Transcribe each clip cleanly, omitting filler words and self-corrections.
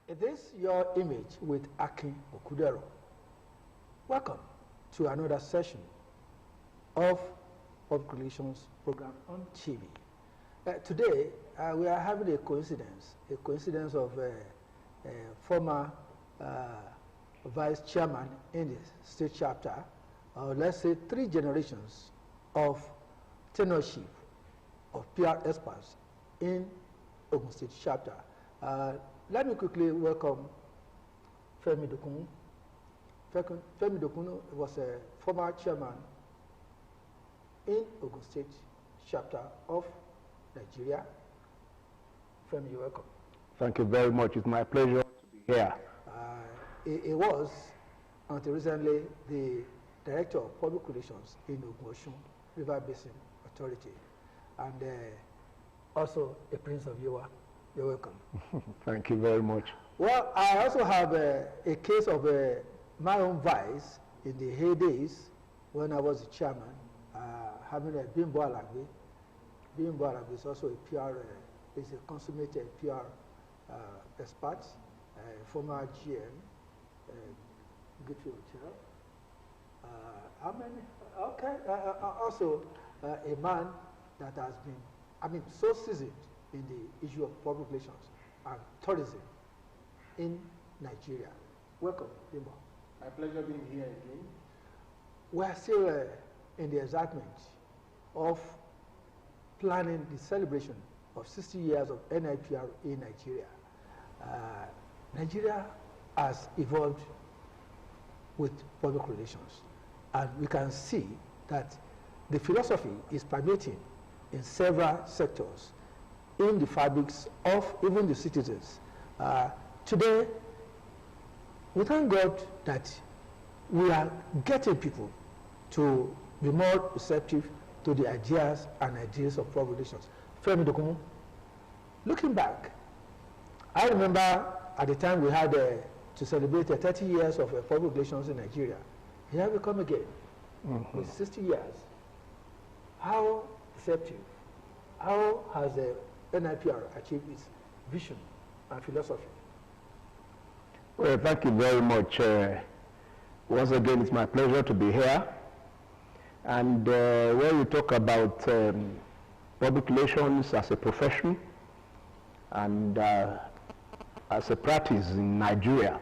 It is your image with Akin Okudero. Welcome to another session of Public Relations program on TV. Today, we are having a coincidence of a former vice chairman in the state chapter, let's say 3 generations of tenureship of PR experts in Ogun State chapter. Let me quickly welcome Femi Dokunmu. Femi Dokunmu was a former chairman in Ogun State chapter of Nigeria. Femi, you're welcome. Thank you very much. It's my pleasure to be here. He was, until recently, the Director of Public Relations in Ogun River Basin Authority, and also a Prince of Yowa. You're welcome. Thank you very much. Well, I also have a case of my own vice in the heydays when I was the chairman, having a Bimbo Alagbe. Bimbo Alagbe is also a PR, is a consummated PR expert, former GM, Goodfield Chair. How many? Okay. Also, a man that has been, so seasoned in the issue of public relations and tourism in Nigeria. Welcome, Bimbo. My pleasure being here again. We are still in the excitement of planning the celebration of 60 years of NIPR in Nigeria. Nigeria has evolved with public relations, and we can see that the philosophy is permeating in several sectors in the fabrics of even the citizens. Today, we thank God that we are getting people to be more receptive to the ideas and ideas of public relations. Femi Dokunmu, looking back, I remember at the time we had to celebrate 30 years of public relations in Nigeria. Here we come again with 60 years. How receptive, how has the NIPR achieved its vision and philosophy? Well, thank you very much. Once again, it's my pleasure to be here. And when we talk about public relations as a profession and as a practice in Nigeria,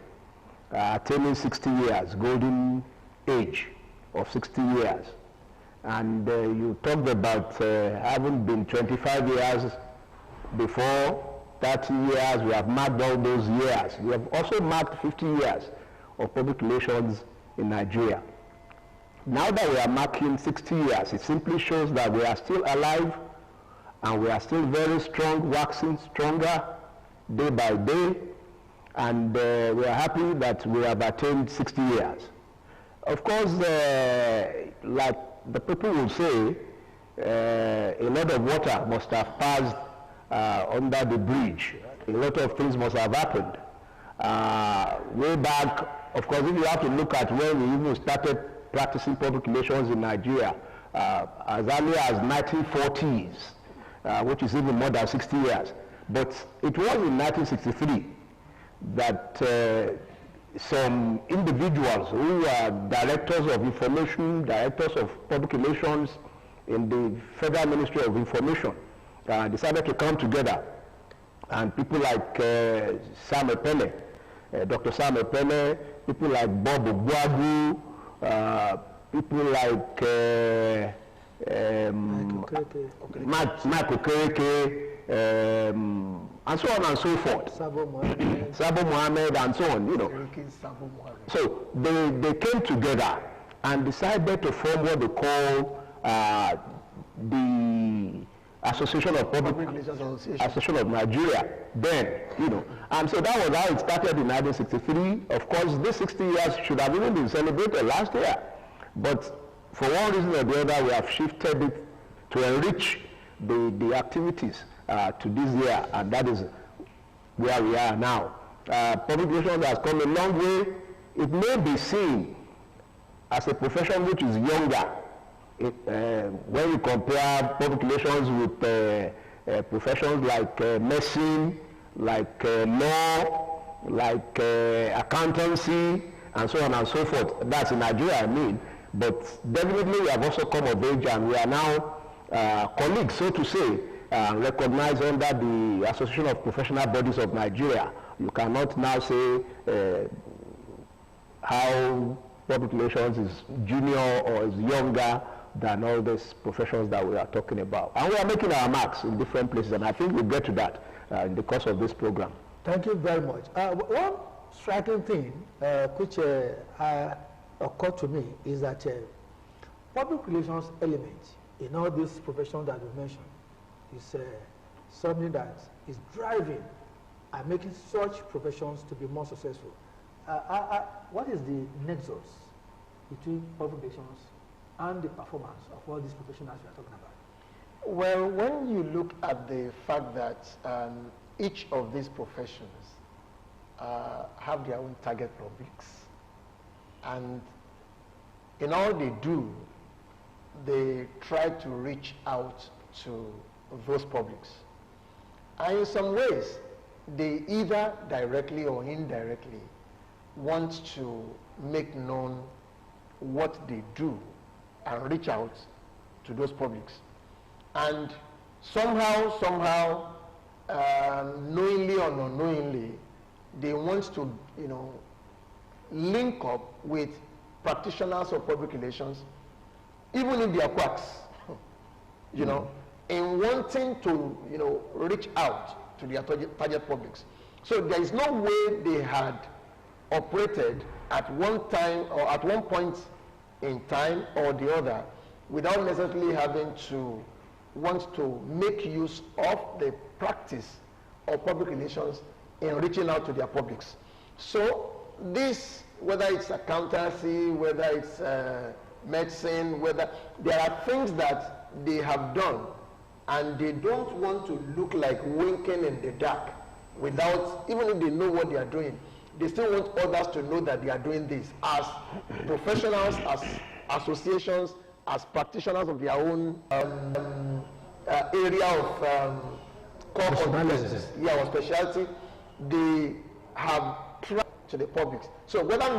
attaining 60 years, golden age of 60 years. And you talked about having been 25 years before, 30 years, we have marked all those years. We have also marked 50 years of public relations in Nigeria. Now that we are marking 60 years, it simply shows that we are still alive and we are still very strong, waxing stronger day by day, and we are happy that we have attained 60 years. Of course, like the people will say, a lot of water must have passed under the bridge. A lot of things must have happened. Way back, of course, if you have to look at when we even started practicing public relations in Nigeria, as early as 1940s, which is even more than 60 years. But it was in 1963 that some individuals who were directors of information, directors of public relations in the Federal Ministry of Information, decided to come together, and people like Sam Epele, Dr. Sam Epele, people like Bob Ogbuagu, people like Michael Okereke, and so on and so forth. Sabo Mohammed and so on, you know. So they came together and decided to form what they call the Association of Public Relations Association of Nigeria, then, you know. And so that was how it started in 1963. Of course, this 60 years should have even been celebrated last year. But for one reason or the other, we have shifted it to enrich the activities to this year, and that is where we are now. Public relations has come a long way. It may be seen as a profession which is younger. When you compare public relations with professions like medicine, like law, like accountancy and so on and so forth. That's in Nigeria, I mean. But definitely we have also come of age and we are now colleagues, so to say, recognized under the Association of Professional Bodies of Nigeria. You cannot now say how public relations is junior or is younger than all these professions that we are talking about. And we are making our marks in different places, and I think we'll get to that in the course of this program. Thank you very much. One striking thing which occurred to me is that public relations element in all these professions that we mentioned is something that is driving and making such professions to be more successful. What is the nexus between public relations and the performance of all these professionals we are talking about? Well, when you look at the fact that each of these professions have their own target publics, and in all they do, they try to reach out to those publics. And in some ways, they either directly or indirectly want to make known what they do and reach out to those publics. And somehow, knowingly or unknowingly, they want to, link up with practitioners of public relations, even if they are quacks, in wanting to, reach out to their target publics. So there is no way they had operated at one time or at one point in time or the other without necessarily having to want to make use of the practice of public relations in reaching out to their publics. So this, whether it's accountancy, whether it's medicine, whether there are things that they have done and they don't want to look like winking in the dark without, even if they know what they are doing, they still want others to know that they are doing this as professionals, as associations, as practitioners of their own area of core competencies, or specialty. They have tried to the public. So whether